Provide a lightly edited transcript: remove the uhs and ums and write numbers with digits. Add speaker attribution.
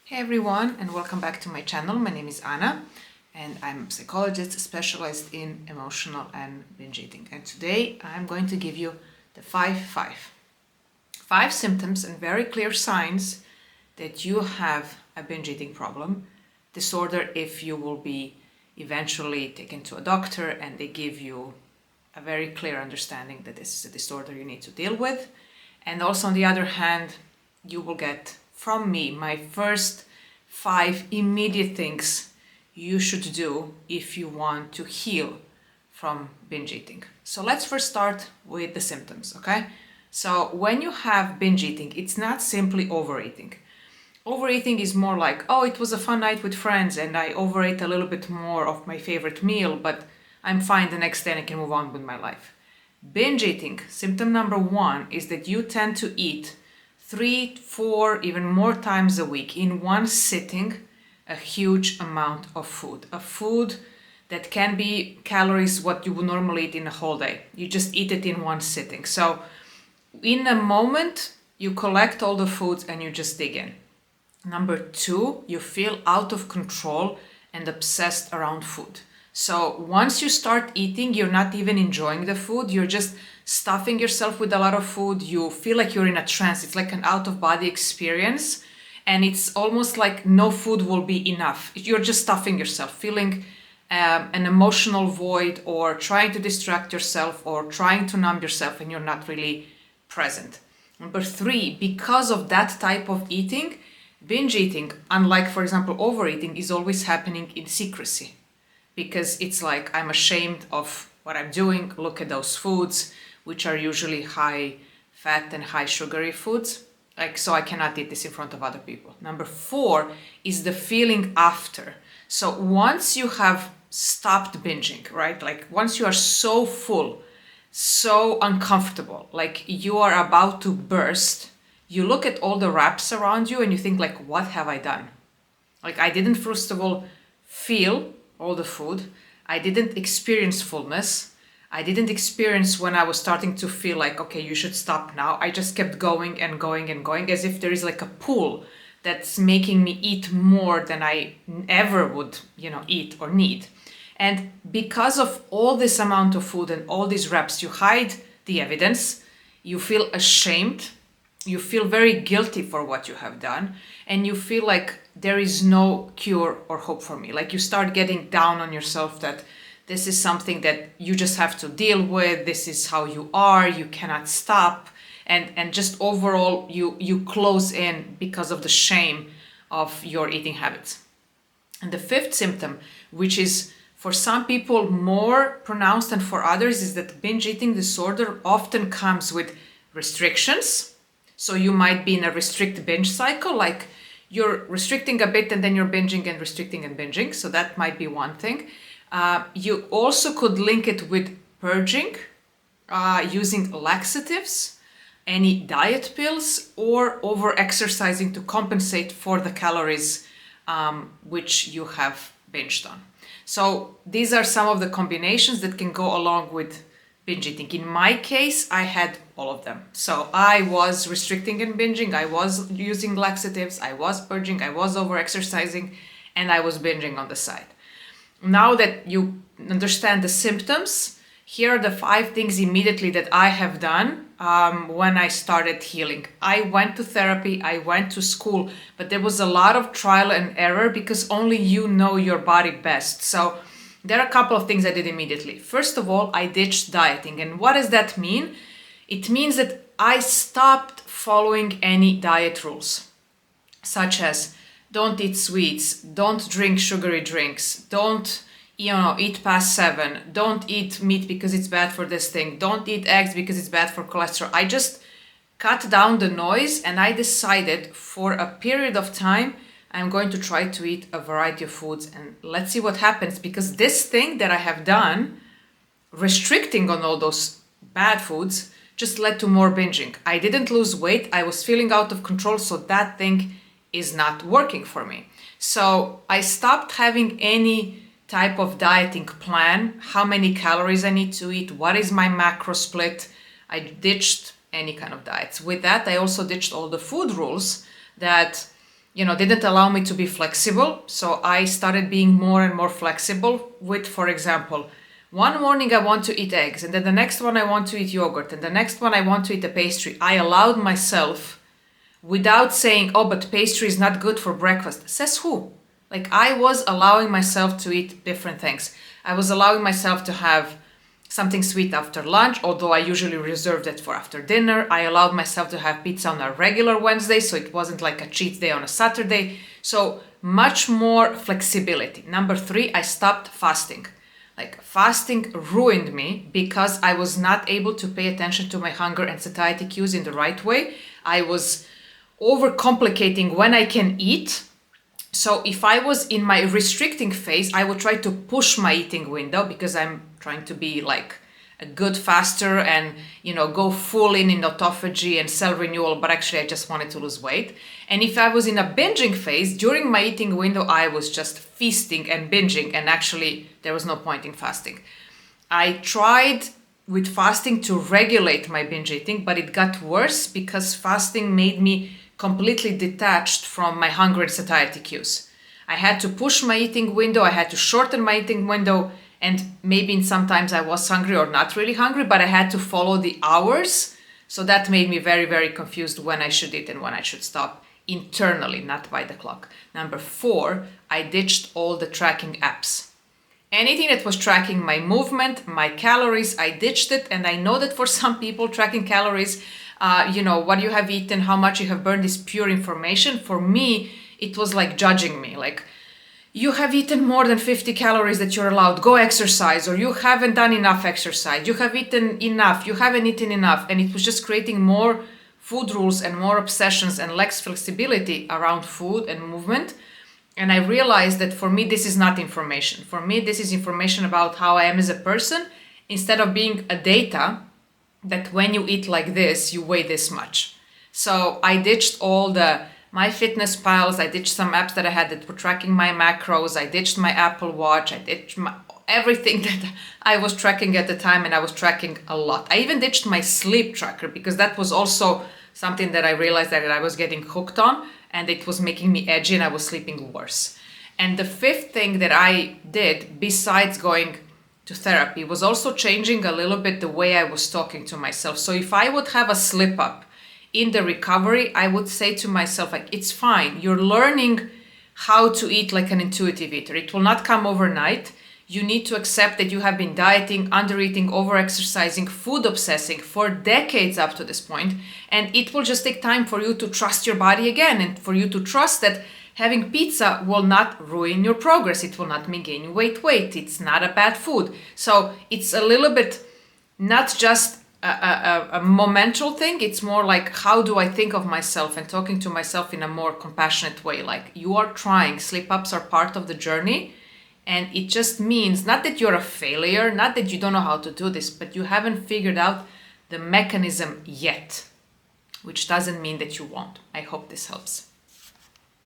Speaker 1: Hey everyone, and welcome back to my channel. My name is Anna and I'm a psychologist specialized in emotional and binge eating. And today I'm going to give you the five symptoms and very clear signs that you have a binge eating problem disorder if you will be eventually taken to a doctor and they give you a very clear understanding that this is a disorder you need to deal with. And also on the other hand, you will get from me my first 5 immediate things you should do if you want to heal from binge eating. So let's first start with the symptoms, okay? So when you have binge eating, it's not simply overeating. Overeating is more like, oh, it was a fun night with friends and I overate a little bit more of my favorite meal, but I'm fine the next day and I can move on with my life. Binge eating, symptom number 1 is that you tend to eat 3, 4, even more times a week in one sitting, a huge amount of food. A food that can be calories what you would normally eat in a whole day. You just eat it in one sitting. So in a moment, you collect all the foods and you just dig in. Number 2, you feel out of control and obsessed around food. So once you start eating, you're not even enjoying the food, you're just stuffing yourself with a lot of food. You feel like you're in a trance. It's like an out-of-body experience. And it's almost like no food will be enough. You're just stuffing yourself, feeling an emotional void or trying to distract yourself or trying to numb yourself and you're not really present. Number 3, because of that type of eating, binge eating, unlike, for example, overeating, is always happening in secrecy. Because it's like, I'm ashamed of what I'm doing. Look at those foods, which are usually high fat and high sugary foods. So I cannot eat this in front of other people. Number 4 is the feeling after. So once you have stopped binging, right? Like once you are so full, so uncomfortable, like you are about to burst, you look at all the wraps around you and you think like, what have I done? Like I didn't, first of all, feel all the food. I didn't experience fullness. I didn't experience when I was starting to feel like, okay, you should stop now. I just kept going and going and going as if there is like a pull that's making me eat more than I ever would, eat or need. And because of all this amount of food and all these reps, you hide the evidence, you feel ashamed, you feel very guilty for what you have done, and you feel like there is no cure or hope for me. Like you start getting down on yourself that this is something that you just have to deal with. This is how you are. You cannot stop. And just overall, you close in because of the shame of your eating habits. And the 5th symptom, which is for some people more pronounced than for others, is that binge eating disorder often comes with restrictions. So you might be in a restrict binge cycle, like you're restricting a bit and then you're binging and restricting and binging. So that might be one thing. You also could link it with purging, using laxatives, any diet pills, or over-exercising to compensate for the calories which you have binged on. So these are some of the combinations that can go along with binge eating. In my case, I had all of them. So I was restricting and binging, I was using laxatives, I was purging, I was over-exercising, and I was binging on the side. Now that you understand the symptoms, here are the 5 things immediately that I have done when I started healing. I went to therapy, I went to school, but there was a lot of trial and error because only you know your body best. So there are a couple of things I did immediately. First of all, I ditched dieting. And what does that mean? It means that I stopped following any diet rules, such as don't eat sweets, don't drink sugary drinks, don't eat past 7, don't eat meat because it's bad for this thing, don't eat eggs because it's bad for cholesterol. I just cut down the noise and I decided for a period of time I'm going to try to eat a variety of foods and let's see what happens, because this thing that I have done, restricting on all those bad foods, just led to more binging. I didn't lose weight, I was feeling out of control, so that thing is not working for me. So I stopped having any type of dieting plan, how many calories I need to eat, what is my macro split. I ditched any kind of diets. With that, I also ditched all the food rules that didn't allow me to be flexible. So I started being more and more flexible with, for example, one morning I want to eat eggs, and then the next one I want to eat yogurt, and the next one I want to eat a pastry. I allowed myself, without saying, oh, but pastry is not good for breakfast. Says who? Like, I was allowing myself to eat different things. I was allowing myself to have something sweet after lunch, although I usually reserved it for after dinner. I allowed myself to have pizza on a regular Wednesday, so it wasn't like a cheat day on a Saturday. So much more flexibility. Number 3, I stopped fasting. Like, fasting ruined me because I was not able to pay attention to my hunger and satiety cues in the right way. I was overcomplicating when I can eat. So if I was in my restricting phase, I would try to push my eating window because I'm trying to be like a good faster and, go full in autophagy and cell renewal, but actually I just wanted to lose weight. And if I was in a binging phase, during my eating window, I was just feasting and binging, and actually there was no point in fasting. I tried with fasting to regulate my binge eating, but it got worse because fasting made me completely detached from my hunger and satiety cues. I had to push my eating window, I had to shorten my eating window, and maybe sometimes I was hungry or not really hungry, but I had to follow the hours. So that made me very, very confused when I should eat and when I should stop internally, not by the clock. Number 4, I ditched all the tracking apps. Anything that was tracking my movement, my calories, I ditched it. And I know that for some people, tracking calories, what you have eaten, how much you have burned is pure information. For me, it was like judging me, like, you have eaten more than 50 calories that you're allowed, go exercise, or you haven't done enough exercise, you have eaten enough, you haven't eaten enough. And it was just creating more food rules and more obsessions and less flexibility around food and movement. And I realized that for me, this is not information. For me, this is information about how I am as a person, instead of being a data that when you eat like this, you weigh this much. So I ditched all the MyFitnessPals, I ditched some apps that I had that were tracking my macros, I ditched my Apple Watch, I ditched everything that I was tracking at the time, and I was tracking a lot. I even ditched my sleep tracker because that was also something that I realized that I was getting hooked on, and it was making me edgy and I was sleeping worse. And the 5th thing that I did, besides going to therapy, was also changing a little bit the way I was talking to myself. So if I would have a slip up in the recovery, I would say to myself, like, it's fine. You're learning how to eat like an intuitive eater. It will not come overnight. You need to accept that you have been dieting, under-eating, over-exercising, food obsessing for decades up to this point, and it will just take time for you to trust your body again, and for you to trust that having pizza will not ruin your progress. It will not make you gain weight. It's not a bad food. So it's a little bit not just a momental thing. It's more like, how do I think of myself, and talking to myself in a more compassionate way. Like, you are trying. Slip-ups are part of the journey. And it just means not that you're a failure, not that you don't know how to do this, but you haven't figured out the mechanism yet, which doesn't mean that you won't. I hope this helps.